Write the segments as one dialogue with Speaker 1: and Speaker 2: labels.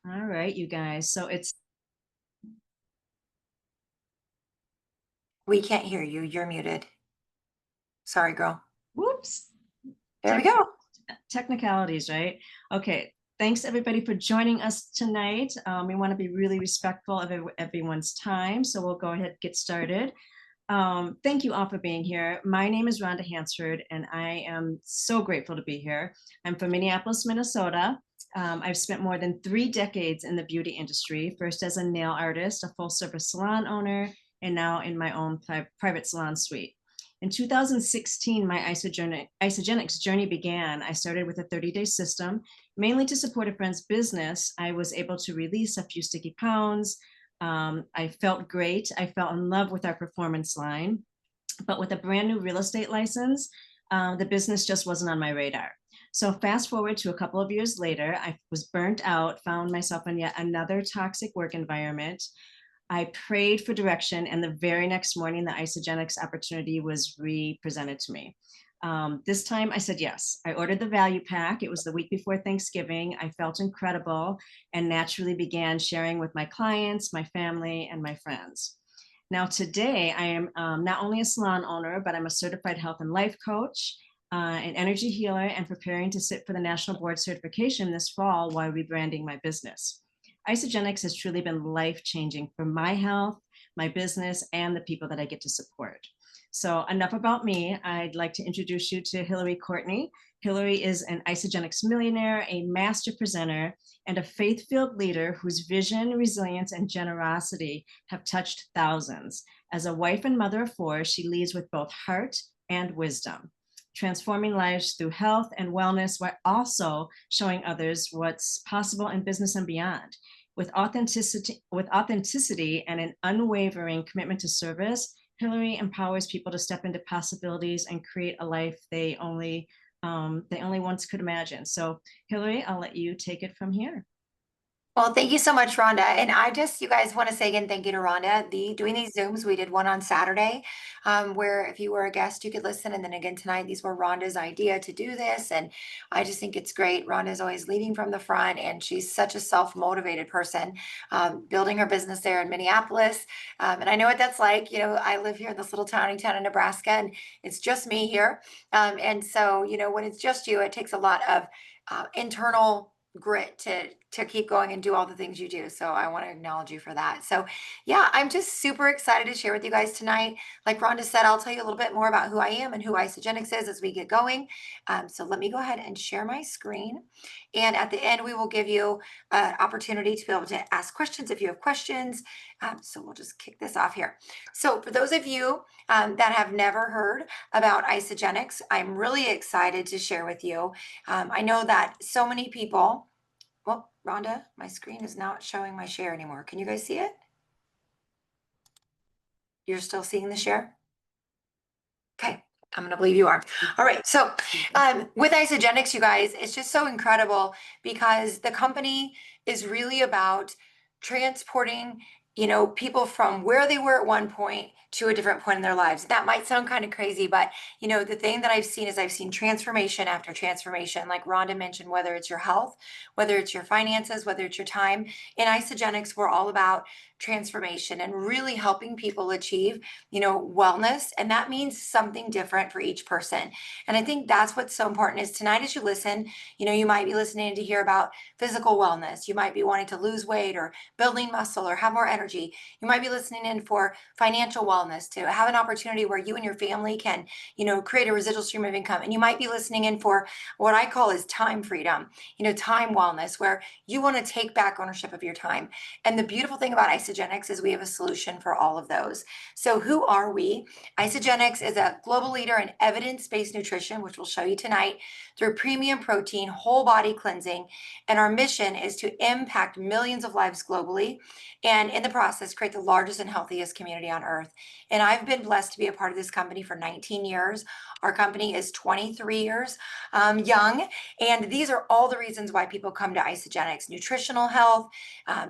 Speaker 1: All right, you guys. So it's
Speaker 2: We can't hear you. You're muted. Sorry, girl.
Speaker 1: whoops.
Speaker 2: There we
Speaker 1: Tech,
Speaker 2: go.
Speaker 1: technicalities, right? Okay. Thanks everybody for joining us tonight. We want to be really respectful of everyone's time, so we'll go ahead and get started. Thank you all for being here. My name is Rhonda Hansford, and I am so grateful to be here. I'm from Minneapolis, Minnesota. I've spent more than 3 decades in the beauty industry, first as a nail artist, a full service salon owner, and now in my own private salon suite. In 2016, my Isagenix journey began. I started with a 30-day system, mainly to support a friend's business. I was able to release a few sticky pounds. I felt great. I fell in love with our performance line, but with a brand new real estate license, the business just wasn't on my radar. So fast forward to a couple of years later, I was burnt out, found myself in yet another toxic work environment. I prayed for direction, and the very next morning, the Isagenix opportunity was re-presented to me. This time I said yes. I ordered the value pack. It was the week before Thanksgiving. I felt incredible and naturally began sharing with my clients, my family, and my friends. Now, today, I am not only a salon owner, but I'm a certified health and life coach, an energy healer, and preparing to sit for the national board certification this fall while rebranding my business. Isagenix has truly been life-changing for my health, my business, and the people that I get to support. So enough about me. I'd like to introduce you to Hilari Courtney. Hilari is an Isagenix millionaire, a master presenter, and a faith-filled leader whose vision, resilience, and generosity have touched thousands. As a wife and mother of 4, she leads with both heart and wisdom, transforming lives through health and wellness while also showing others what's possible in business and beyond. With authenticity and an unwavering commitment to service, Hilari empowers people to step into possibilities and create a life they only once could imagine. So, Hilari, I'll let you take it from here.
Speaker 2: Well, thank you so much, Rhonda. And you guys want to say again, thank you to Rhonda. Doing these Zooms, we did one on Saturday, where if you were a guest, you could listen. And then again tonight, these were Rhonda's idea to do this. And I just think it's great. Rhonda's always leading from the front, and she's such a self-motivated person, building her business there in Minneapolis. And I know what that's like. I live here in this little tiny town in Nebraska, and it's just me here. And so, when it's just you, it takes a lot of internal grit to keep going and do all the things you do. So I want to acknowledge you for that. So yeah, I'm just super excited to share with you guys tonight. Like Rhonda said, I'll tell you a little bit more about who I am and who Isagenix is as we get going. So let me go ahead and share my screen. And at the end, we will give you an opportunity to be able to ask questions if you have questions. So we'll just kick this off here. So for those of you that have never heard about Isagenix, I'm really excited to share with you. I know that so many people. Well, Rhonda, my screen is not showing my share anymore. Can you guys see it? You're still seeing the share? Okay, I'm going to believe you are. All right, so with Isagenix, you guys, it's just so incredible because the company is really about transporting, people from where they were at one point to a different point in their lives. That might sound kind of crazy, but the thing that I've seen is I've seen transformation after transformation. Like Rhonda mentioned, whether it's your health, whether it's your finances, whether it's your time. In Isagenix, we're all about transformation and really helping people achieve, wellness. And that means something different for each person. And I think that's what's so important is tonight as you listen, you might be listening to hear about physical wellness. You might be wanting to lose weight or building muscle or have more energy. You might be listening in for financial wellness, to have an opportunity where you and your family can, create a residual stream of income. And you might be listening in for what I call is time freedom, time wellness, where you want to take back ownership of your time. And the beautiful thing about Isagenix is we have a solution for all of those. So who are we? Isagenix is a global leader in evidence-based nutrition, which we'll show you tonight, through premium protein, whole body cleansing. And our mission is to impact millions of lives globally, and in the process, create the largest and healthiest community on earth. And I've been blessed to be a part of this company for 19 years. Our company is 23 years young. And these are all the reasons why people come to Isagenix: nutritional health,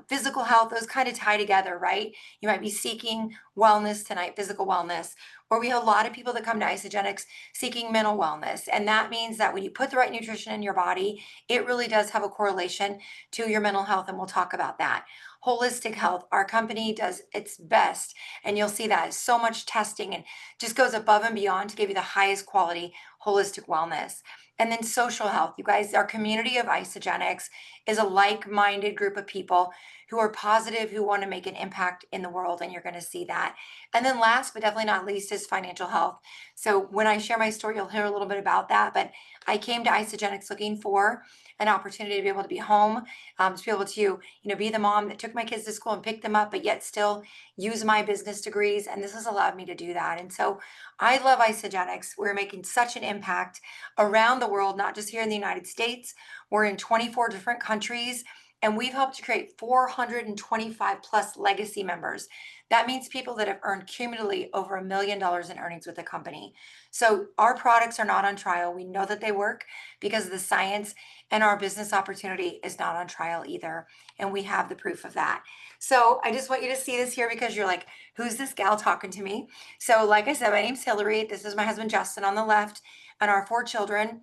Speaker 2: physical health, those kind of tie together, right? You might be seeking wellness tonight, physical wellness. or we have a lot of people that come to Isagenix seeking mental wellness. And that means that when you put the right nutrition in your body, it really does have a correlation to your mental health. And we'll talk about that. Holistic health, our company does its best. And you'll see that so much testing and just goes above and beyond to give you the highest quality holistic wellness. And then social health, you guys, our community of Isagenix is a like-minded group of people who are positive, who want to make an impact in the world, and you're going to see that. And then last but definitely not least is financial health. So when I share my story, you'll hear a little bit about that, but I came to Isagenix looking for an opportunity to be able to be home, to be able to, be the mom that took my kids to school and picked them up, but yet still use my business degrees. And this has allowed me to do that. And so I love Isagenix. We're making such an impact around the world, not just here in the United States. We're in 24 different countries, and we've helped to create 425 plus legacy members. That means people that have earned cumulatively over $1 million in earnings with the company. So our products are not on trial. We know that they work because of the science, and our business opportunity is not on trial either. And we have the proof of that. So I just want you to see this here because you're like, who's this gal talking to me? So like I said, my name's Hilary. This is my husband, Justin, on the left, and our 4 children.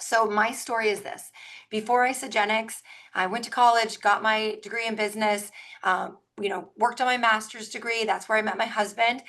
Speaker 2: So my story is this. Before Isagenix, I went to college, got my degree in business, worked on my master's degree. That's where I met my husband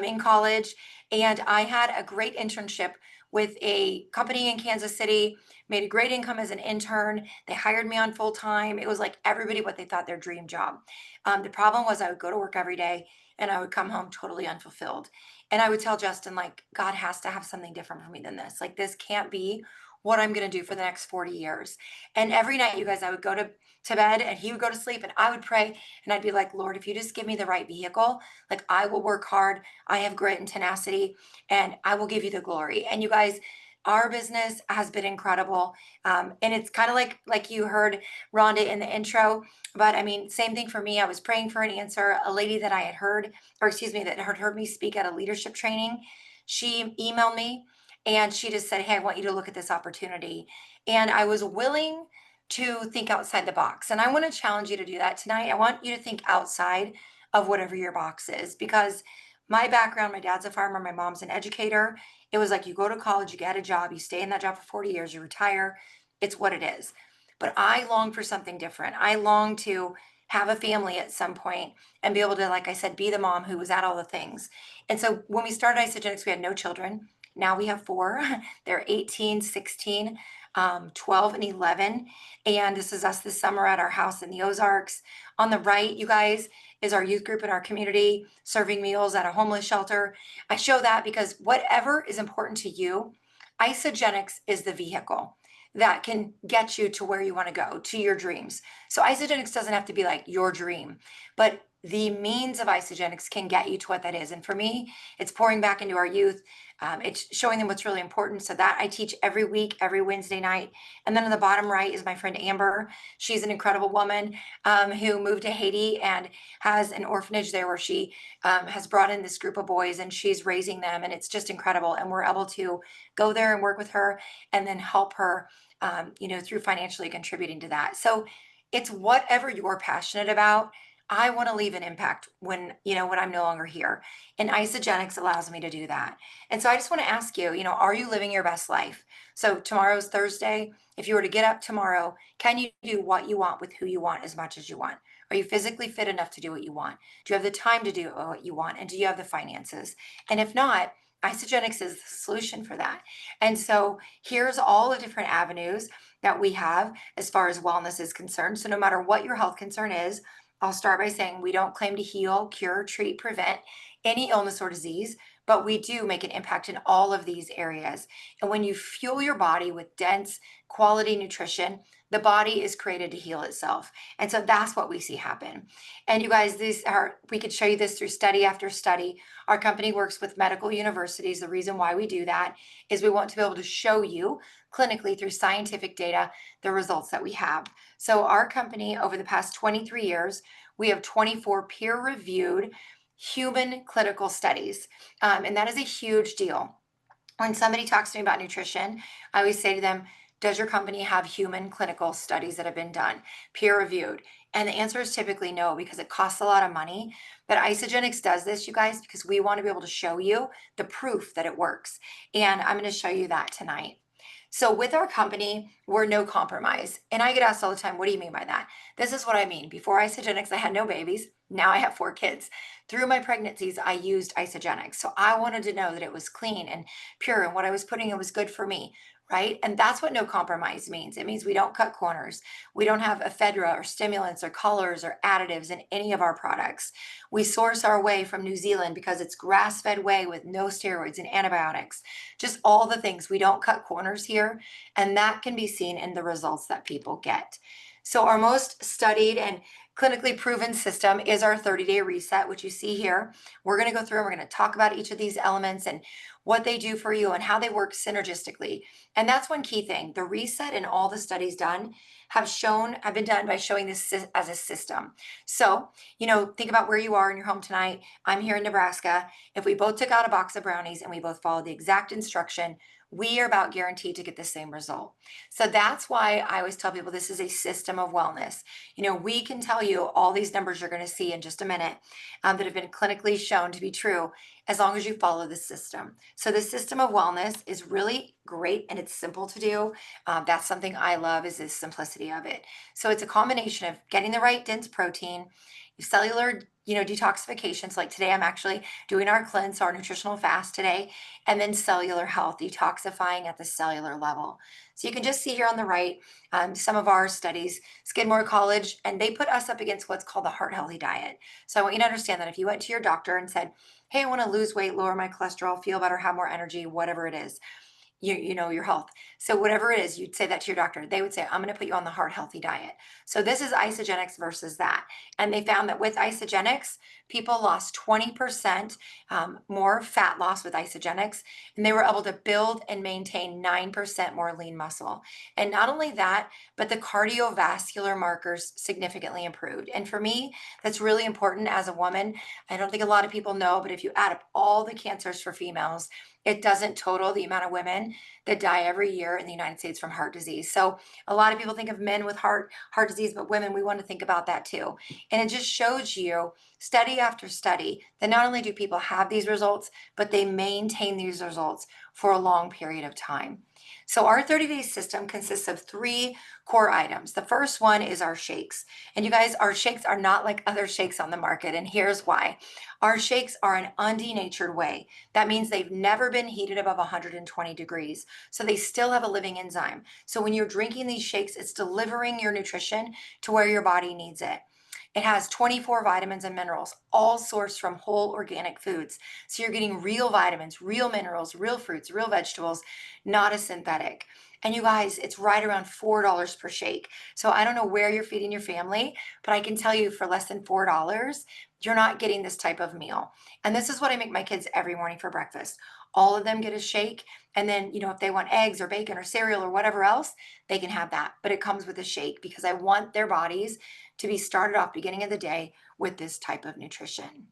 Speaker 2: in college. And I had a great internship with a company in Kansas City, made a great income as an intern. They hired me on full time. It was like everybody what they thought their dream job. The problem was I would go to work every day and I would come home totally unfulfilled. And I would tell Justin, like, God has to have something different for me than this. Like, this can't be what I'm going to do for the next 40 years. And every night, you guys, I would go to bed and he would go to sleep and I would pray and I'd be like, Lord, if you just give me the right vehicle, like I will work hard. I have grit and tenacity and I will give you the glory. And you guys, our business has been incredible. And it's kind of like you heard Rhonda in the intro, but I mean, same thing for me. I was praying for an answer. A lady that I had heard, or excuse me, that had heard me speak at a leadership training, she emailed me and she just said, hey, I want you to look at this opportunity. And I was willing to think outside the box. And I want to challenge you to do that tonight. I want you to think outside of whatever your box is, because my background, my dad's a farmer, my mom's an educator. It was like you go to college, you get a job, you stay in that job for 40 years, you retire. It's what it is. But I long for something different. I long to have a family at some point and be able to, like I said, be the mom who was at all the things. And so when we started Isagenix, we had no children. Now we have 4. They're 18, 16, 12, and 11. And this is us this summer at our house in the Ozarks. On the right, you guys, is our youth group in our community serving meals at a homeless shelter. I show that because whatever is important to you, Isagenix is the vehicle that can get you to where you want to go, to your dreams. So Isagenix doesn't have to be like your dream, but the means of Isagenix can get you to what that is. And for me, it's pouring back into our youth. It's showing them what's really important. So that I teach every week, every Wednesday night. And then on the bottom right is my friend Amber. She's an incredible woman who moved to Haiti and has an orphanage there where she has brought in this group of boys and she's raising them. And it's just incredible. And we're able to go there and work with her and then help her, through financially contributing to that. So it's whatever you're passionate about. I want to leave an impact when I'm no longer here. And Isagenix allows me to do that. And so I just want to ask you, are you living your best life? So tomorrow's Thursday. If you were to get up tomorrow, can you do what you want with who you want as much as you want? Are you physically fit enough to do what you want? Do you have the time to do what you want? And do you have the finances? And if not, Isagenix is the solution for that. And so here's all the different avenues that we have as far as wellness is concerned. So no matter what your health concern is, I'll start by saying we don't claim to heal, cure, treat, prevent any illness or disease, but we do make an impact in all of these areas. And when you fuel your body with dense, quality nutrition, the body is created to heal itself. And so that's what we see happen. And you guys, we could show you this through study after study. Our company works with medical universities. The reason why we do that is we want to be able to show you clinically through scientific data the results that we have. So our company, over the past 23 years, we have 24 peer-reviewed human clinical studies. And that is a huge deal. When somebody talks to me about nutrition, I always say to them, does your company have human clinical studies that have been done, peer reviewed? And the answer is typically no, because it costs a lot of money. But Isagenix does this, you guys, because we want to be able to show you the proof that it works. And I'm going to show you that tonight. So with our company, we're no compromise. And I get asked all the time, what do you mean by that? This is what I mean. Before Isagenix, I had no babies. Now I have 4 kids. Through my pregnancies, I used Isagenix. So I wanted to know that it was clean and pure and what I was putting in was good for me, right? And that's what no compromise means. It means we don't cut corners. We don't have ephedra or stimulants or colors or additives in any of our products. We source our whey from New Zealand because it's grass-fed whey with no steroids and antibiotics. Just all the things. We don't cut corners here, and that can be seen in the results that people get. So our most studied and clinically proven system is our 30-day reset, which you see here. We're going to go through and we're going to talk about each of these elements and what they do for you and how they work synergistically. And that's one key thing. The reset and all the studies done have been done by showing this as a system. So, think about where you are in your home tonight. I'm here in Nebraska. If we both took out a box of brownies and we both followed the exact instruction, we are about guaranteed to get the same result. So that's why I always tell people this is a system of wellness. We can tell you all these numbers you're going to see in just a minute that have been clinically shown to be true as long as you follow the system. So the system of wellness is really great and it's simple to do. That's something I love is the simplicity of it. So it's a combination of getting the right dense protein, cellular, detoxification. So like today, I'm actually doing our cleanse, our nutritional fast today, and then cellular health, detoxifying at the cellular level. So you can just see here on the right, some of our studies, Skidmore College, and they put us up against what's called the heart healthy diet. So I want you to understand that if you went to your doctor and said, hey, I want to lose weight, lower my cholesterol, feel better, have more energy, whatever it is, your health. So whatever it is, you'd say that to your doctor. They would say, I'm going to put you on the heart healthy diet. So this is Isagenix versus that. And they found that with Isagenix, people lost 20% more fat loss with Isagenix, and they were able to build and maintain 9% more lean muscle. And not only that, but the cardiovascular markers significantly improved. And for me, that's really important as a woman. I don't think a lot of people know, but if you add up all the cancers for females, it doesn't total the amount of women that die every year in the United States from heart disease. So a lot of people think of men with heart disease, but women, we want to think about that too. And it just shows you study after study that not only do people have these results, but they maintain these results for a long period of time. So our 30-day system consists of 3 core items. The first one is our shakes. And you guys, our shakes are not like other shakes on the market. And here's why. Our shakes are an undenatured whey. That means they've never been heated above 120 degrees. So they still have a living enzyme. So when you're drinking these shakes, it's delivering your nutrition to where your body needs it. It has 24 vitamins and minerals, all sourced from whole organic foods. So you're getting real vitamins, real minerals, real fruits, real vegetables, not a synthetic. And you guys, it's right around $4 per shake. So I don't know where you're feeding your family, but I can tell you for less than $4, you're not getting this type of meal. And this is what I make my kids every morning for breakfast. All of them get a shake. And then, if they want eggs or bacon or cereal or whatever else, they can have that. But it comes with a shake because I want their bodies to be started off beginning of the day with this type of nutrition.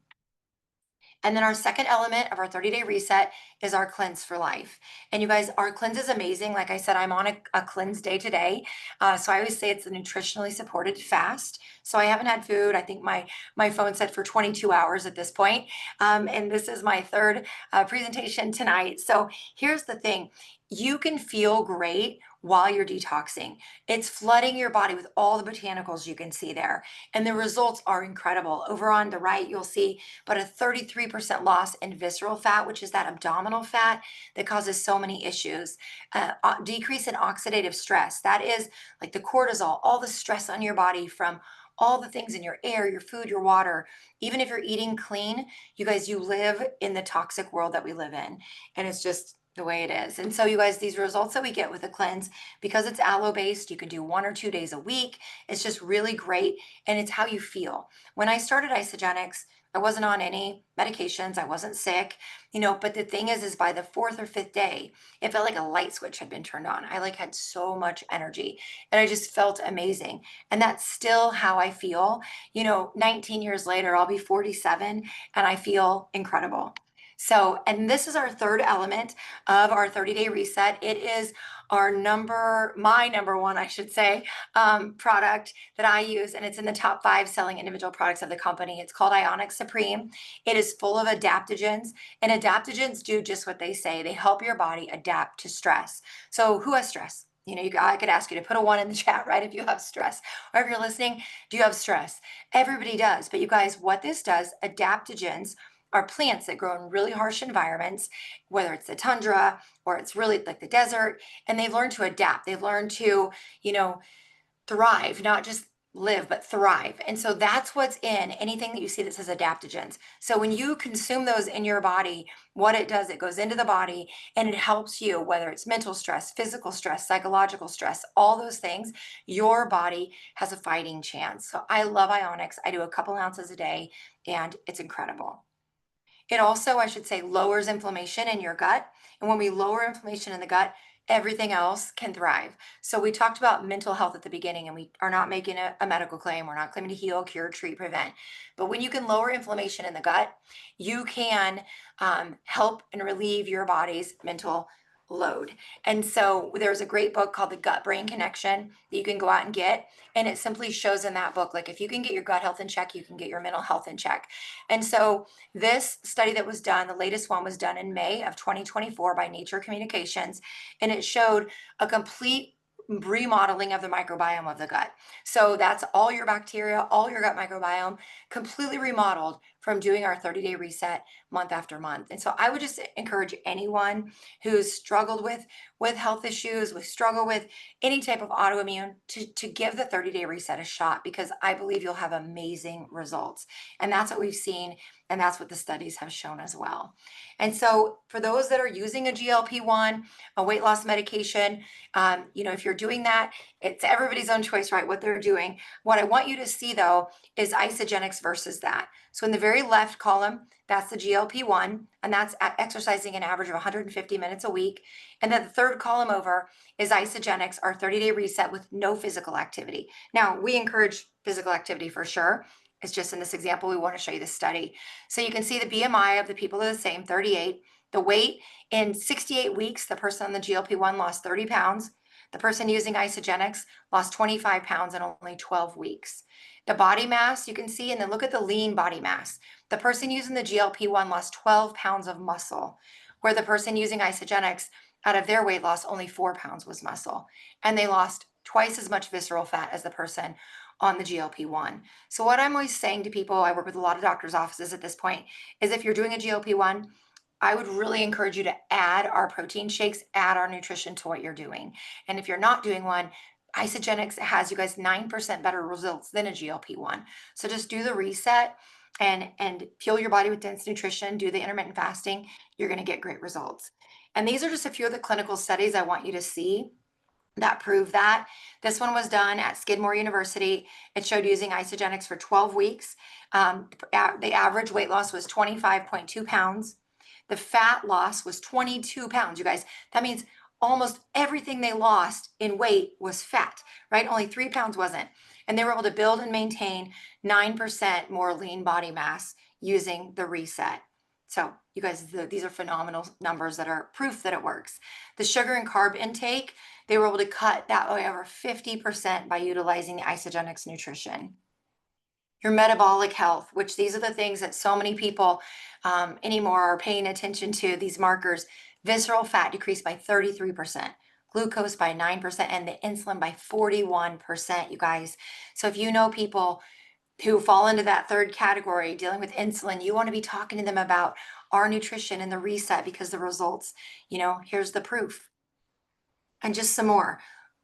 Speaker 2: And then our second element of our 30-day reset is our cleanse for life. And you guys, our cleanse is amazing. Like I said, I'm on a cleanse day today. So I always say it's a nutritionally supported fast. So I haven't had food. I think my phone said for 22 hours at this point. And this is my third presentation tonight. So here's the thing. You can feel great while you're detoxing. It's flooding your body with all the botanicals you can see there. And the results are incredible. Over on the right, you'll see but a 33% loss in visceral fat, which is that abdominal fat that causes so many issues. Decrease in oxidative stress. That is like the cortisol, all the stress on your body from all the things in your air, your food, your water. Even if you're eating clean, you guys, you live in the toxic world that we live in. And it's just the way it is. And so you guys, these results that we get with the cleanse, because it's aloe based, you can do 1 or 2 days a week. It's just really great. And it's how you feel. When I started Isagenix, I wasn't on any medications. I wasn't sick, but the thing is by the 4th or 5th day, it felt like a light switch had been turned on. I had so much energy and I just felt amazing. And that's still how I feel. 19 years later, I'll be 47 and I feel incredible. So, and this is our third element of our 30-day reset. It is my number one, I should say, product that I use, and it's in the top 5 selling individual products of the company. It's called Ionic Supreme. It is full of adaptogens, and adaptogens do just what they say. They help your body adapt to stress. So who has stress? I could ask you to put a 1 in the chat, right? If you have stress, or if you're listening, do you have stress? Everybody does. But you guys, what this does, adaptogens are plants that grow in really harsh environments, whether it's the tundra or it's really like the desert, and they've learned to adapt. They've learned to, thrive, not just live, but thrive. And so that's what's in anything that you see that says adaptogens. So when you consume those in your body, what it does, it goes into the body and it helps you, whether it's mental stress, physical stress, psychological stress, all those things, your body has a fighting chance. So I love Ionics. I do a couple ounces a day and it's incredible. It also, I should say, lowers inflammation in your gut. And when we lower inflammation in the gut, everything else can thrive. So we talked about mental health at the beginning, and we are not making a medical claim. We're not claiming to heal, cure, treat, prevent. But when you can lower inflammation in the gut, you can help and relieve your body's mental load. And so there's a great book called The Gut Brain Connection that you can go out and get. And it simply shows in that book, like if you can get your gut health in check, you can get your mental health in check. And so this study that was done, the latest one was done in May of 2024 by Nature Communications, and it showed a complete remodeling of the microbiome of the gut. So that's all your bacteria, all your gut microbiome, completely remodeled from doing our 30-day reset month after month. And so I would just encourage anyone who's struggled with health issues, struggle with any type of autoimmune to give the 30-day reset a shot, because I believe you'll have amazing results. And that's what we've seen. And that's what the studies have shown as well. And so for those that are using a GLP-1, a weight loss medication, if you're doing that, it's everybody's own choice, right? What they're doing. What I want you to see though is Isagenix versus that. So in the very left column, that's the GLP-1, and that's exercising an average of 150 minutes a week. And then the third column over is Isagenix, our 30-day reset with no physical activity. Now, we encourage physical activity for sure. It's just in this example, we want to show you the study. So you can see the BMI of the people are the same, 38. The weight in 68 weeks, the person on the GLP-1 lost 30 pounds. The person using Isagenix lost 25 pounds in only 12 weeks. The body mass you can see, and then look at the lean body mass. The person using the GLP-1 lost 12 pounds of muscle, where the person using Isagenix, out of their weight loss, only 4 pounds was muscle. And they lost twice as much visceral fat as the person on the GLP-1. So what I'm always saying to people, I work with a lot of doctors' offices at this point, is if you're doing a GLP-1, I would really encourage you to add our protein shakes, add our nutrition to what you're doing. And if you're not doing one, Isagenix has you guys 9% better results than a GLP-1. So just do the reset and fuel your body with dense nutrition, do the intermittent fasting, you're going to get great results. And these are just a few of the clinical studies I want you to see that prove that. This one was done at Skidmore University. It showed using Isagenix for 12 weeks. The average weight loss was 25.2 pounds. The fat loss was 22 pounds. You guys, that means almost everything they lost in weight was fat, right? Only 3 pounds wasn't. And they were able to build and maintain 9% more lean body mass using the reset. So you guys, these are phenomenal numbers that are proof that it works. The sugar and carb intake, they were able to cut that by over 50% by utilizing the Isagenix nutrition. Your metabolic health, which these are the things that so many people anymore are paying attention to, these markers. Visceral fat decreased by 33%, glucose by 9%, and the insulin by 41%, you guys. So if you know people who fall into that third category, dealing with insulin, you want to be talking to them about our nutrition and the reset, because the results, here's the proof. And just some more.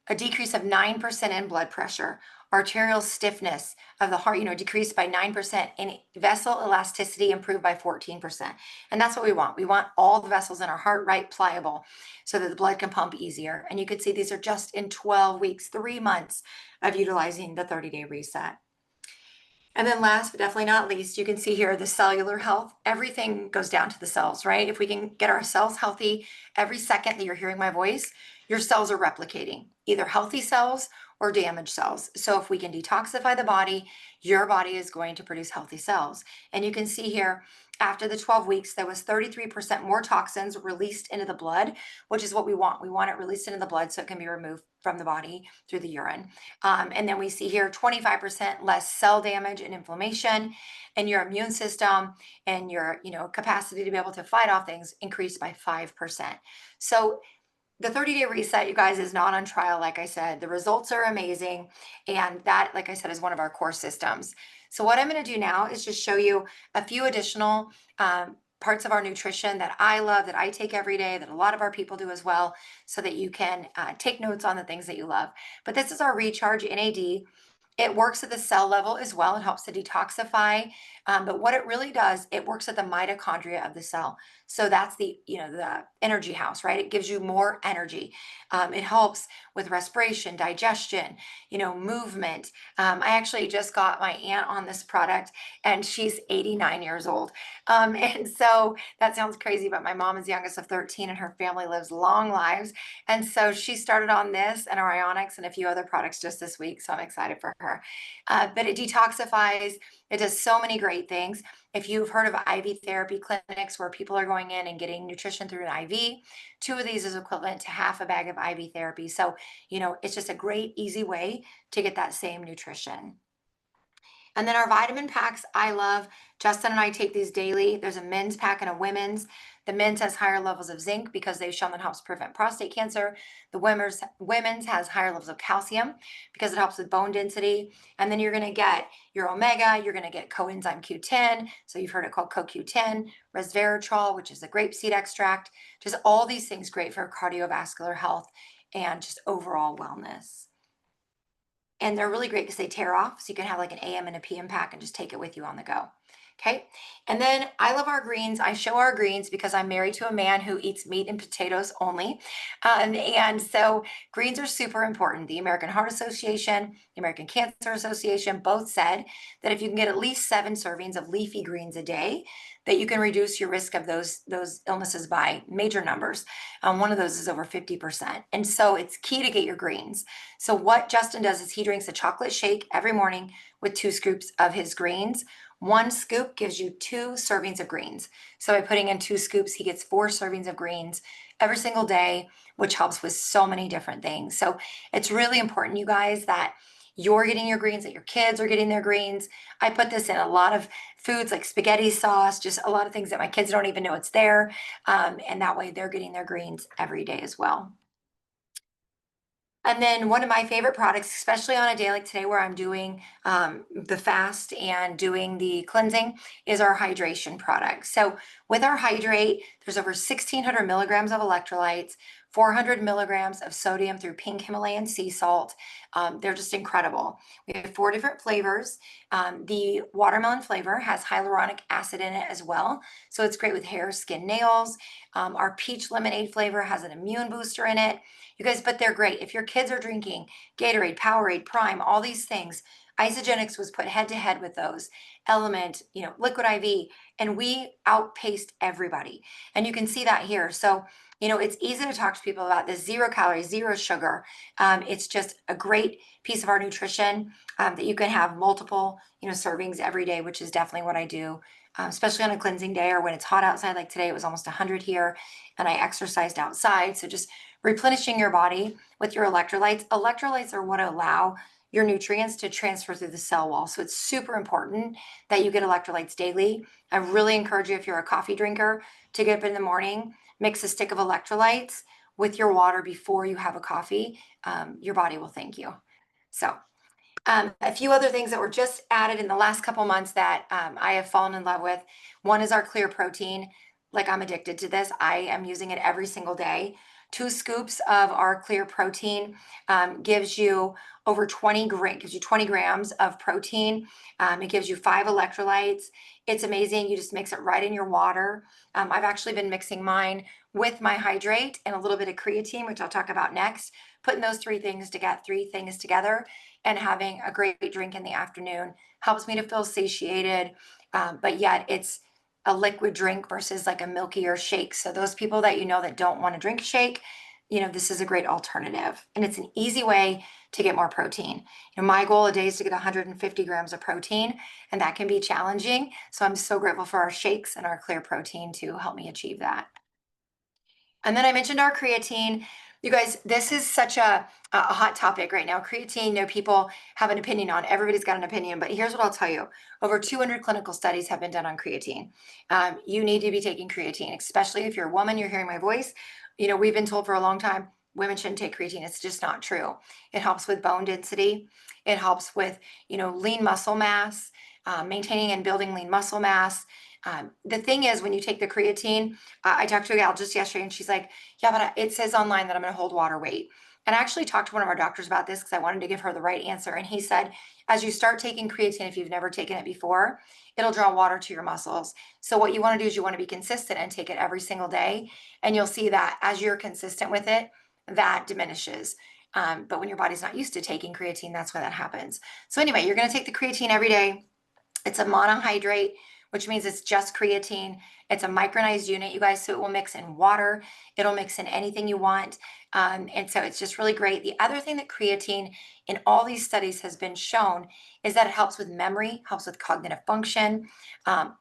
Speaker 2: A decrease of 9% in blood pressure, arterial stiffness of the heart, decreased by 9%, and vessel elasticity improved by 14%. And that's what we want. We want all the vessels in our heart right, pliable, so that the blood can pump easier. And you can see these are just in 12 weeks, 3 months of utilizing the 30-day reset. And then last but definitely not least, you can see here the cellular health. Everything goes down to the cells, right? If we can get our cells healthy, every second that you're hearing my voice, your cells are replicating, either healthy cells or damaged cells. So if we can detoxify the body, your body is going to produce healthy cells. And you can see here, after the 12 weeks, there was 33% more toxins released into the blood, which is what we want. We want it released into the blood so it can be removed from the body through the urine. And then we see here 25% less cell damage and inflammation, and your immune system and your capacity to be able to fight off things increased by 5%. So the 30-day reset, you guys, is not on trial. Like I said, the results are amazing, and that, like I said, is one of our core systems. So what I'm going to do now is just show you a few additional parts of our nutrition that I love, that I take every day, that a lot of our people do as well, so that you can take notes on the things that you love. But this is our Recharge NAD. It works at the cell level as well. It helps to detoxify. But what it really does, it works at the mitochondria of the cell. So that's the energy house, right? It gives you more energy. It helps with respiration, digestion, movement. I actually just got my aunt on this product, and she's 89 years old. And so that sounds crazy, but my mom is the youngest of 13, and her family lives long lives. And so she started on this and our Ionics and a few other products just this week. So I'm excited for her. But it detoxifies. It does so many great things. If you've heard of IV therapy clinics where people are going in and getting nutrition through an IV, 2 of these is equivalent to half a bag of IV therapy. So, it's just a great, easy way to get that same nutrition. And then our vitamin packs, I love. Justin and I take these daily. There's a men's pack and a women's. The men's has higher levels of zinc because they've shown that helps prevent prostate cancer. The women's has higher levels of calcium because it helps with bone density. And then you're going to get your omega. You're going to get coenzyme Q10. So you've heard it called CoQ10, resveratrol, which is a grapeseed extract. Just all these things great for cardiovascular health and just overall wellness. And they're really great because they tear off. So you can have like an AM and a PM pack and just take it with you on the go. Okay. And then I love our greens. I show our greens because I'm married to a man who eats meat and potatoes only. And so greens are super important. The American Heart Association, the American Cancer Association both said that if you can get at least 7 servings of leafy greens a day, that you can reduce your risk of those illnesses by major numbers. One of those is over 50%. And so it's key to get your greens. So what Justin does is he drinks a chocolate shake every morning with 2 scoops of his greens. 1 scoop gives you 2 servings of greens. So by putting in 2 scoops, he gets 4 servings of greens every single day, which helps with so many different things. So it's really important, you guys, that you're getting your greens, that your kids are getting their greens. I put this in a lot of foods like spaghetti sauce, just a lot of things that my kids don't even know it's there. And that way they're getting their greens every day as well. And then one of my favorite products, especially on a day like today where I'm doing the fast and doing the cleansing, is our hydration product. So with our hydrate, there's over 1,600 milligrams of electrolytes, 400 milligrams of sodium through pink Himalayan sea salt. They're just incredible. We have 4 different flavors. The watermelon flavor has hyaluronic acid in it as well. So it's great with hair, skin, nails. Our peach lemonade flavor has an immune booster in it. You guys, but they're great. If your kids are drinking Gatorade, Powerade, Prime, all these things, Isagenix was put head to head with those. Element, Liquid IV, and we outpaced everybody. And you can see that here. So, it's easy to talk to people about this 0 calories, 0 sugar. It's just a great piece of our nutrition that you can have multiple, servings every day, which is definitely what I do. Especially on a cleansing day or when it's hot outside, like today, it was almost 100 here, and I exercised outside. So just replenishing your body with your electrolytes. Electrolytes are what allow your nutrients to transfer through the cell wall. So it's super important that you get electrolytes daily. I really encourage you, if you're a coffee drinker, to get up in the morning, mix a stick of electrolytes with your water before you have a coffee. Your body will thank you. So a few other things that were just added in the last couple months that I have fallen in love with. One is our clear protein. Like, I'm addicted to this. I am using it every single day. 2 scoops of our clear protein gives you over 20 grams of protein. It gives you 5 electrolytes. It's amazing. You just mix it right in your water. I've actually been mixing mine with my hydrate and a little bit of creatine, which I'll talk about next. Putting those 3 things together and having a great drink in the afternoon helps me to feel satiated, but yet it's a liquid drink versus like a milkier shake. So those people that that don't want to drink a shake, this is a great alternative, and it's an easy way to get more protein. My goal a day is to get 150 grams of protein, and that can be challenging. So I'm so grateful for our shakes and our clear protein to help me achieve that. And then I mentioned our creatine. You guys, this is such a hot topic right now. Creatine, people have an opinion on. Everybody's got an opinion, but here's what I'll tell you. Over 200 clinical studies have been done on creatine. You need to be taking creatine, especially if you're a woman, you're hearing my voice. We've been told for a long time, women shouldn't take creatine. It's just not true. It helps with bone density. It helps with, lean muscle mass, maintaining and building lean muscle mass. The thing is, when you take the creatine, I talked to a gal just yesterday and she's like, yeah, but it says online that I'm going to hold water weight. And I actually talked to one of our doctors about this because I wanted to give her the right answer. And he said, as you start taking creatine, if you've never taken it before, it'll draw water to your muscles. So what you want to do is you want to be consistent and take it every single day. And you'll see that as you're consistent with it, that diminishes. But when your body's not used to taking creatine, that's when that happens. So anyway, you're going to take the creatine every day. It's a monohydrate, which means it's just creatine. It's a micronized unit, you guys, so it will mix in water. It'll mix in anything you want. And so it's just really great. The other thing that creatine in all these studies has been shown is that it helps with memory, helps with cognitive function,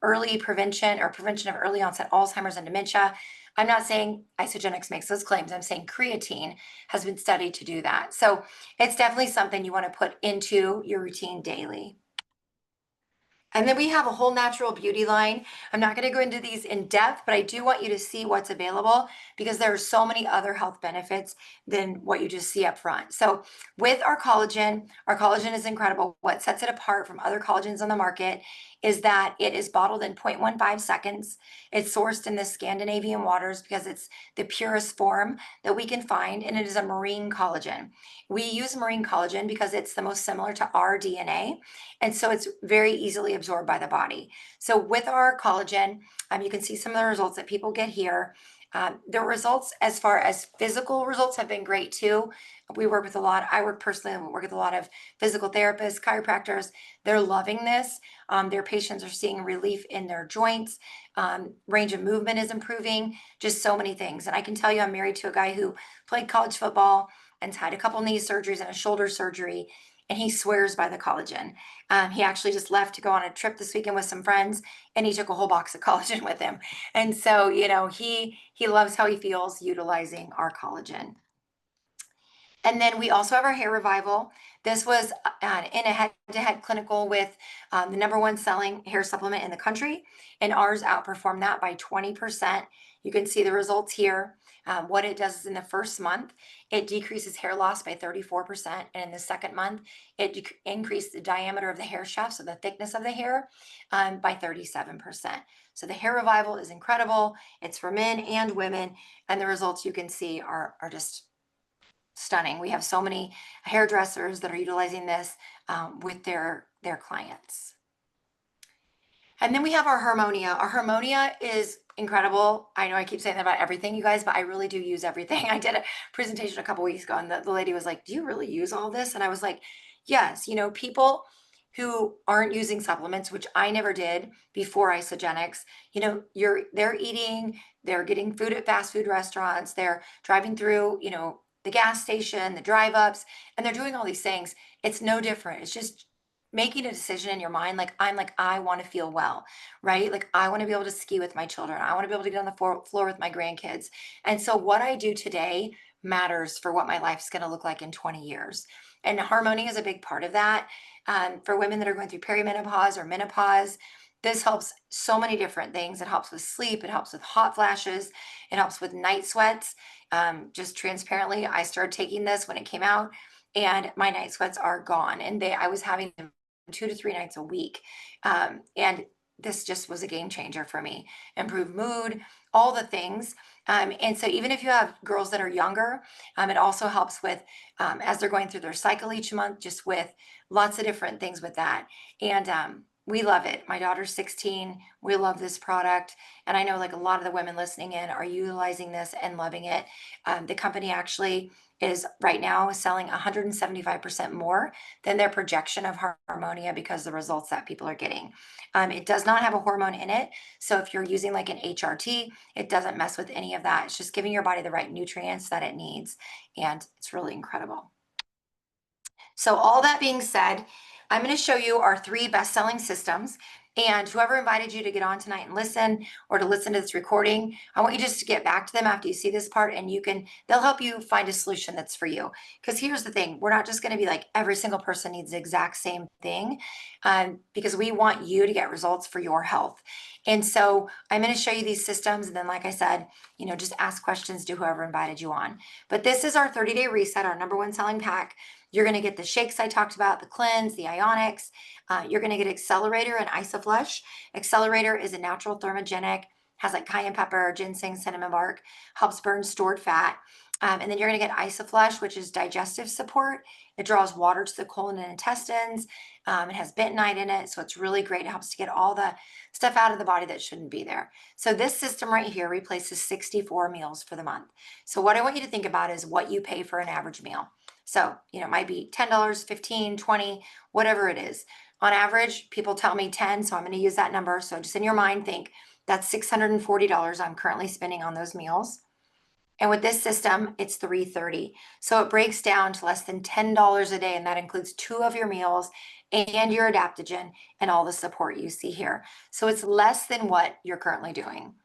Speaker 2: early prevention or prevention of early onset Alzheimer's and dementia. I'm not saying Isagenix makes those claims. I'm saying creatine has been studied to do that. So it's definitely something you want to put into your routine daily. And then we have a whole natural beauty line. I'm not going to go into these in depth, but I do want you to see what's available because there are so many other health benefits than what you just see up front. So with our collagen is incredible. What sets it apart from other collagens on the market is that it is bottled in 0.15 seconds. It's sourced in the Scandinavian waters because it's the purest form that we can find, and it is a marine collagen. We use marine collagen because it's the most similar to our DNA. And so it's very easily absorbed by the body. So with our collagen, you can see some of the results that people get here. The results as far as physical results have been great too. I work personally with a lot of physical therapists, chiropractors. They're loving this. Their patients are seeing relief in their joints. Range of movement is improving, just so many things. And I can tell you, I'm married to a guy who played college football and's had a couple knee surgeries and a shoulder surgery, and he swears by the collagen. He actually just left to go on a trip this weekend with some friends, and he took a whole box of collagen with him. And so, he loves how he feels utilizing our collagen. And then we also have our hair revival. This was in a head-to-head clinical with the #1 selling hair supplement in the country, and ours outperformed that by 20%. You can see the results here. What it does is in the first month, it decreases hair loss by 34%. And in the second month, it increased the diameter of the hair shaft, so the thickness of the hair, by 37%. So the hair revival is incredible. It's for men and women. And the results you can see are just stunning. We have so many hairdressers that are utilizing this with their clients. And then we have our Harmonia. Our Harmonia is incredible. I know I keep saying that about everything, you guys, but I really do use everything. I did a presentation a couple weeks ago, and the lady was like, do you really use all this? And I was like, yes. People who aren't using supplements, which I never did before Isagenix, they're eating, they're getting food at fast food restaurants, they're driving through, the gas station, the drive ups, and they're doing all these things. It's no different. It's just making a decision in your mind. I want to feel well, right? Like I want to be able to ski with my children. I want to be able to get on the floor with my grandkids. And so what I do today matters for what my life's going to look like in 20 years. And Harmonia is a big part of that. For women that are going through perimenopause or menopause, this helps so many different things. It helps with sleep. It helps with hot flashes. It helps with night sweats. Just transparently, I started taking this when it came out, and my night sweats are gone. And I was having them 2 to 3 nights a week. And this just was a game changer for me. Improved mood, all the things. And so even if you have girls that are younger, it also helps with, as they're going through their cycle each month, just with lots of different things with that. And we love it. My daughter's 16. We love this product. And I know like a lot of the women listening in are utilizing this and loving it. The company actually is right now selling 175% more than their projection of Harmonia because of the results that people are getting. It does not have a hormone in it. So if you're using like an HRT, it doesn't mess with any of that. It's just giving your body the right nutrients that it needs. And it's really incredible. So all that being said, I'm going to show you our 3 best-selling systems. And whoever invited you to get on tonight and listen, or to listen to this recording, I want you just to get back to them after you see this part, and they'll help you find a solution that's for you. Because here's the thing, we're not just going to be like every single person needs the exact same thing, because we want you to get results for your health. And so I'm going to show you these systems, and then like I said, just ask questions to whoever invited you on. But this is our 30-day reset, our #1 selling pack. You're going to get the shakes I talked about, the cleanse, the ionics. You're going to get Accelerator and Isoflush. Accelerator is a natural thermogenic, has like cayenne pepper, ginseng, cinnamon bark, helps burn stored fat. And then you're going to get Isoflush, which is digestive support. It draws water to the colon and intestines. It has bentonite in it, so it's really great. It helps to get all the stuff out of the body that shouldn't be there. So this system right here replaces 64 meals for the month. So what I want you to think about is what you pay for an average meal. So, it might be $10, $15, $20, whatever it is. On average, people tell me 10, so I'm going to use that number. So just in your mind, think that's $640 I'm currently spending on those meals. And with this system, it's $330. So it breaks down to less than $10 a day, and that includes 2 of your meals and your adaptogen and all the support you see here. So it's less than what you're currently doing.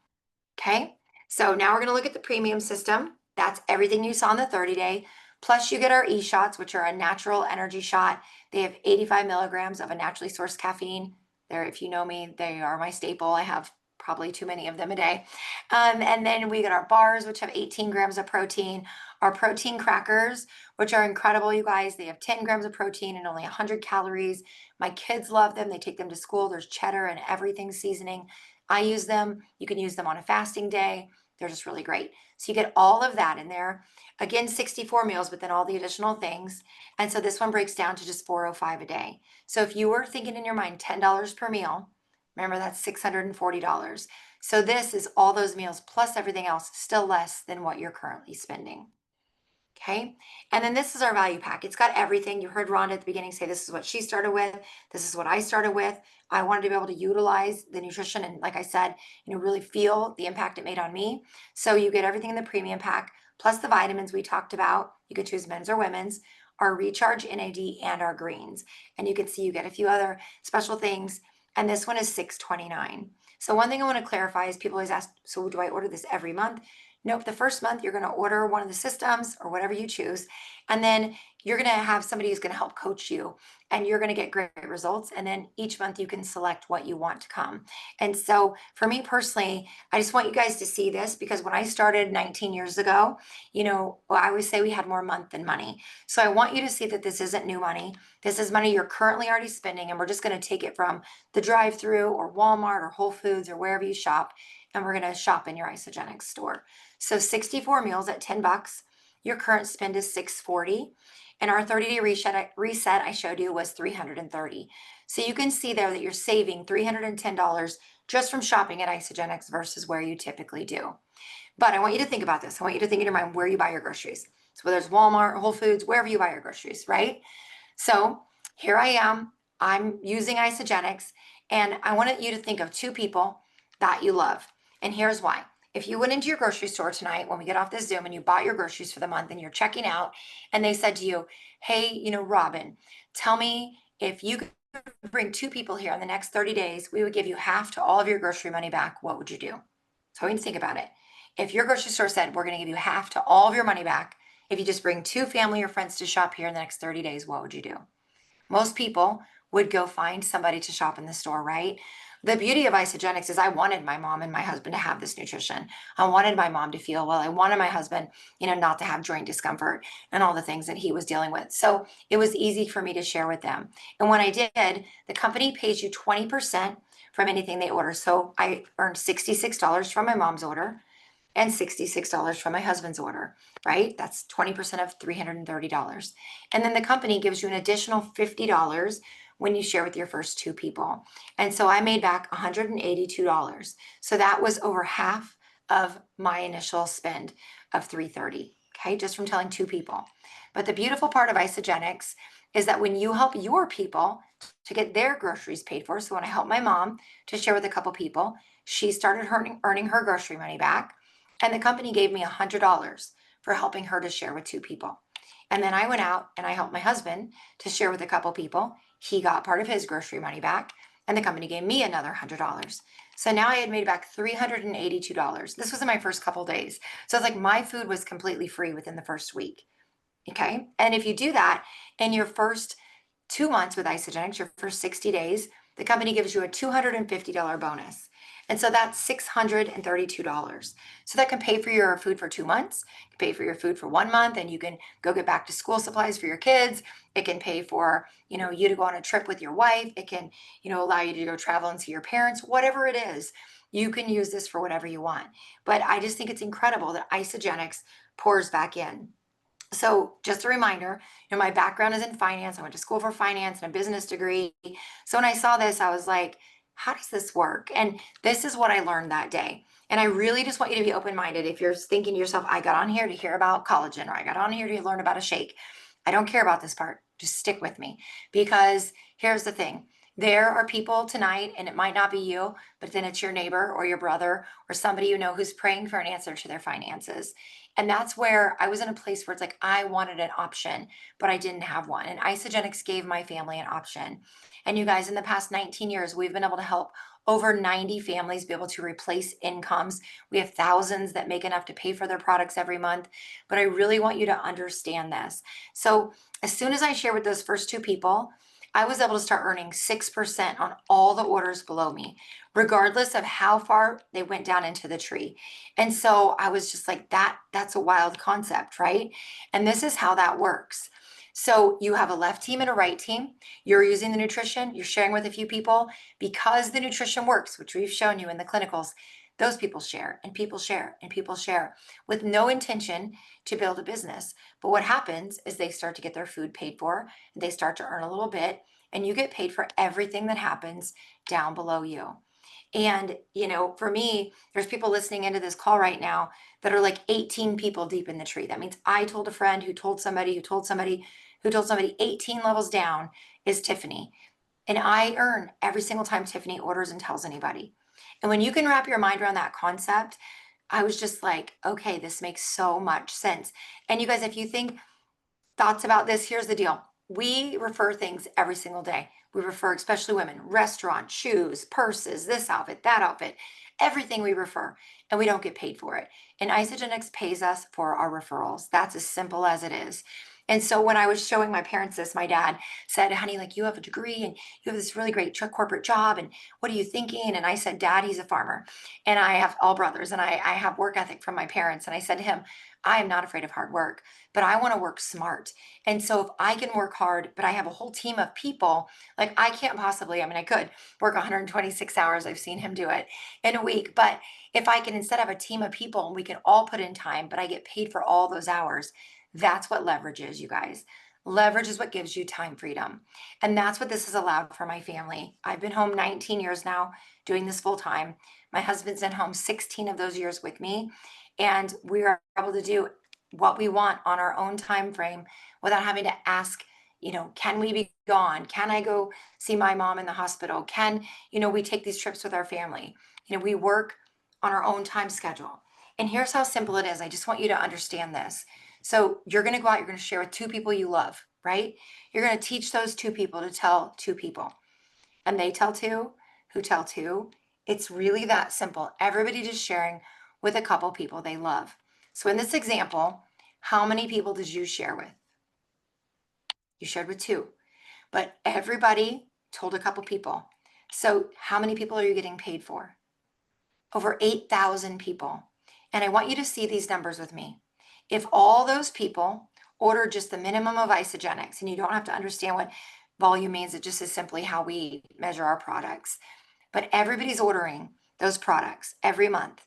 Speaker 2: Okay, so now we're going to look at the premium system. That's everything you saw in the 30-day. Plus you get our e-shots, which are a natural energy shot. They have 85 milligrams of a naturally sourced caffeine. If you know me, they are my staple. I have probably too many of them a day. And then we get our bars, which have 18 grams of protein. Our protein crackers, which are incredible, you guys. They have 10 grams of protein and only 100 calories. My kids love them. They take them to school. There's cheddar and everything seasoning. I use them. You can use them on a fasting day. They're just really great. So you get all of that in there. Again, 64 meals, but then all the additional things. And so this one breaks down to just $405 a day. So if you were thinking in your mind $10 per meal, remember that's $640. So this is all those meals plus everything else, still less than what you're currently spending. Okay. And then this is our value pack. It's got everything. You heard Rhonda at the beginning say this is what she started with. This is what I started with. I wanted to be able to utilize the nutrition and, like I said, really feel the impact it made on me. So you get everything in the premium pack, plus the vitamins we talked about. You could choose men's or women's, our recharge NAD and our greens. And you can see you get a few other special things. And this one is $629. So one thing I want to clarify is people always ask, so do I order this every month? Nope, the first month you're going to order one of the systems or whatever you choose. And then you're going to have somebody who's going to help coach you, and you're going to get great results. And then each month you can select what you want to come. And so for me personally, I just want you guys to see this, because when I started 19 years ago, I always say we had more month than money. So I want you to see that this isn't new money. This is money you're currently already spending, and we're just going to take it from the drive-through or Walmart or Whole Foods or wherever you shop, and we're going to shop in your Isagenix store. So 64 meals at $10. Your current spend is $640. And our 30-day reset I showed you was $330. So you can see there that you're saving $310 just from shopping at Isagenix versus where you typically do. But I want you to think about this. I want you to think in your mind where you buy your groceries. So whether it's Walmart, Whole Foods, wherever you buy your groceries, right? So here I am. I'm using Isagenix, and I want you to think of 2 people that you love. And here's why. If you went into your grocery store tonight when we get off this Zoom and you bought your groceries for the month and you're checking out, and they said to you, hey, Robin, tell me, if you could bring 2 people here in the next 30 days, we would give you half to all of your grocery money back. What would you do? So I want you to think about it. If your grocery store said, we're going to give you half to all of your money back if you just bring 2 family or friends to shop here in the next 30 days, what would you do? Most people would go find somebody to shop in the store, right? The beauty of Isagenix is I wanted my mom and my husband to have this nutrition. I wanted my mom to feel well. I wanted my husband, not to have joint discomfort and all the things that he was dealing with. So it was easy for me to share with them. And when I did, the company pays you 20% from anything they order. So I earned $66 from my mom's order and $66 from my husband's order, right? That's 20% of $330. And then the company gives you an additional $50 when you share with your first 2 people. And so I made back $182. So that was over half of my initial spend of $330, okay, just from telling 2 people. But the beautiful part of Isagenix is that when you help your people to get their groceries paid for, so when I helped my mom to share with a couple people, she started earning her grocery money back, and the company gave me $100 for helping her to share with 2 people. And then I went out and I helped my husband to share with a couple people. He got part of his grocery money back, and the company gave me another $100. So now I had made back $382. This was in my first couple days. So it's like my food was completely free within the first week. Okay. And if you do that in your first 2 months with Isagenix, your first 60 days, the company gives you a $250 bonus. And so that's $632. So that can pay for your food for 2 months, pay for your food for 1 month, and you can go get back to school supplies for your kids. It can pay for, you to go on a trip with your wife. It can, allow you to go travel and see your parents, whatever it is. You can use this for whatever you want. But I just think it's incredible that Isagenix pours back in. So just a reminder, my background is in finance. I went to school for finance and a business degree. So when I saw this, I was like, how does this work? And this is what I learned that day. And I really just want you to be open-minded. If you're thinking to yourself, I got on here to hear about collagen, or I got on here to learn about a shake. I don't care about this part. Just stick with me, because here's the thing. There are people tonight, and it might not be you, but then it's your neighbor or your brother or somebody who's praying for an answer to their finances. And that's where I was in a place where it's like I wanted an option, but I didn't have one. And Isagenix gave my family an option. And you guys, in the past 19 years, we've been able to help over 90 families be able to replace incomes. We have thousands that make enough to pay for their products every month. But I really want you to understand this. So as soon as I share with those first 2 people, I was able to start earning 6% on all the orders below me, regardless of how far they went down into the tree. And so I was just like, that's a wild concept, right? And this is how that works. So you have a left team and a right team. You're using the nutrition, you're sharing with a few people because the nutrition works, which we've shown you in the clinicals. Those people share and people share and people share with no intention to build a business. But what happens is they start to get their food paid for, and they start to earn a little bit, and you get paid for everything that happens down below you. And, for me, there's people listening into this call right now that are like 18 people deep in the tree. That means I told a friend who told somebody, who told somebody, who told somebody 18 levels down is Tiffany. And I earn every single time Tiffany orders and tells anybody. And when you can wrap your mind around that concept, I was just like, okay, this makes so much sense. And you guys, if you think thoughts about this, here's the deal. We refer things every single day. We refer, especially women, restaurants, shoes, purses, this outfit, that outfit, everything we refer, and we don't get paid for it. And Isagenix pays us for our referrals. That's as simple as it is. And so when I was showing my parents this, my dad said, honey, like, you have a degree and you have this really great corporate job. And what are you thinking? And I said, Dad, he's a farmer. And I have all brothers, and I have work ethic from my parents. And I said to him, I am not afraid of hard work, but I want to work smart. And so if I can work hard, but I have a whole team of people, like I can't possibly, I could work 126 hours. I've seen him do it in a week. But if I can instead have a team of people and we can all put in time, but I get paid for all those hours, that's what leverage is, you guys. Leverage is what gives you time freedom. And that's what this has allowed for my family. I've been home 19 years now doing this full time. My husband's been home 16 of those years with me. And we are able to do what we want on our own time frame without having to ask, can we be gone? Can I go see my mom in the hospital? Can, we take these trips with our family? We work on our own time schedule. And here's how simple it is. I just want you to understand this. So you're going to go out, you're going to share with 2 people you love, right? You're going to teach those 2 people to tell 2 people, and they tell 2 who tell 2. It's really that simple. Everybody just sharing with a couple people they love. So in this example, how many people did you share with? You shared with 2, but everybody told a couple people. So how many people are you getting paid for? Over 8,000 people. And I want you to see these numbers with me. If all those people order just the minimum of Isagenix, and you don't have to understand what volume means, it just is simply how we measure our products. But everybody's ordering those products every month.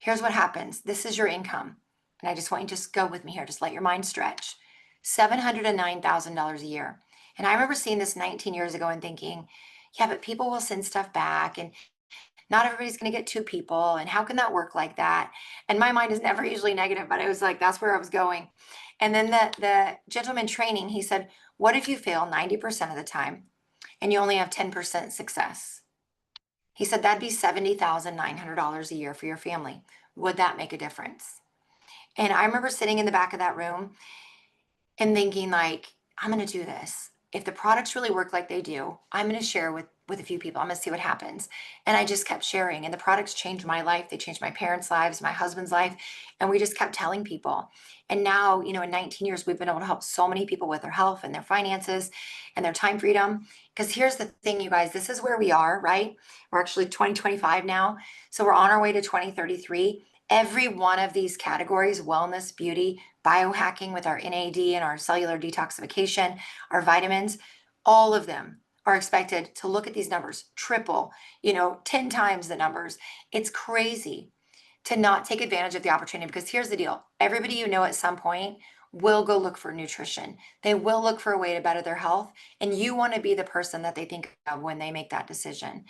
Speaker 2: Here's what happens. This is your income. And I just want you to just go with me here. Just let your mind stretch. $709,000 a year. And I remember seeing this 19 years ago and thinking, yeah, but people will send stuff back and not everybody's going to get two people. And how can that work like that? And my mind is never usually negative, but it was like, that's where I was going. And then the gentleman training, he said, what if you fail 90% of the time and you only have 10% success? He said, that'd be $70,900 a year for your family. Would that make a difference? And I remember sitting in the back of that room and thinking like, I'm going to do this. If the products really work like they do, I'm going to share with a few people. I'm going to see what happens. And I just kept sharing, and the products changed my life. They changed my parents' lives, my husband's life, and we just kept telling people. And now, in 19 years, we've been able to help so many people with their health and their finances and their time freedom. Because here's the thing, you guys, this is where we are, right? We're actually 2025 now. So we're on our way to 2033. Every one of these categories, wellness, beauty, biohacking with our NAD and our cellular detoxification, our vitamins, all of them are expected to look at these numbers, triple, 10 times the numbers. It's crazy to not take advantage of the opportunity, because here's the deal. Everybody at some point will go look for nutrition. They will look for a way to better their health. And you want to be the person that they think of when they make that decision.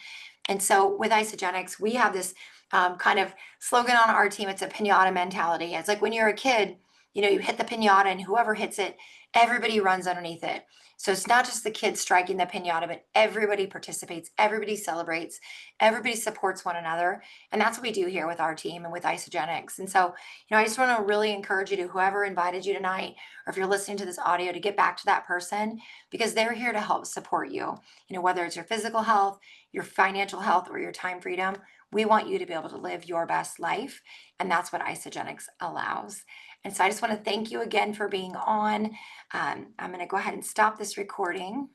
Speaker 2: And so with Isagenix, we have this kind of slogan on our team. It's a pinata mentality. It's like when you're a kid, you hit the pinata and whoever hits it, everybody runs underneath it. So it's not just the kids striking the pinata, but everybody participates, everybody celebrates, everybody supports one another. And that's what we do here with our team and with Isagenix. And so, I just want to really encourage you to, whoever invited you tonight, or if you're listening to this audio, to get back to that person, because they're here to help support you. Whether it's your physical health, your financial health, or your time freedom, we want you to be able to live your best life. And that's what Isagenix allows. And so I just want to thank you again for being on. I'm going to go ahead and stop this recording.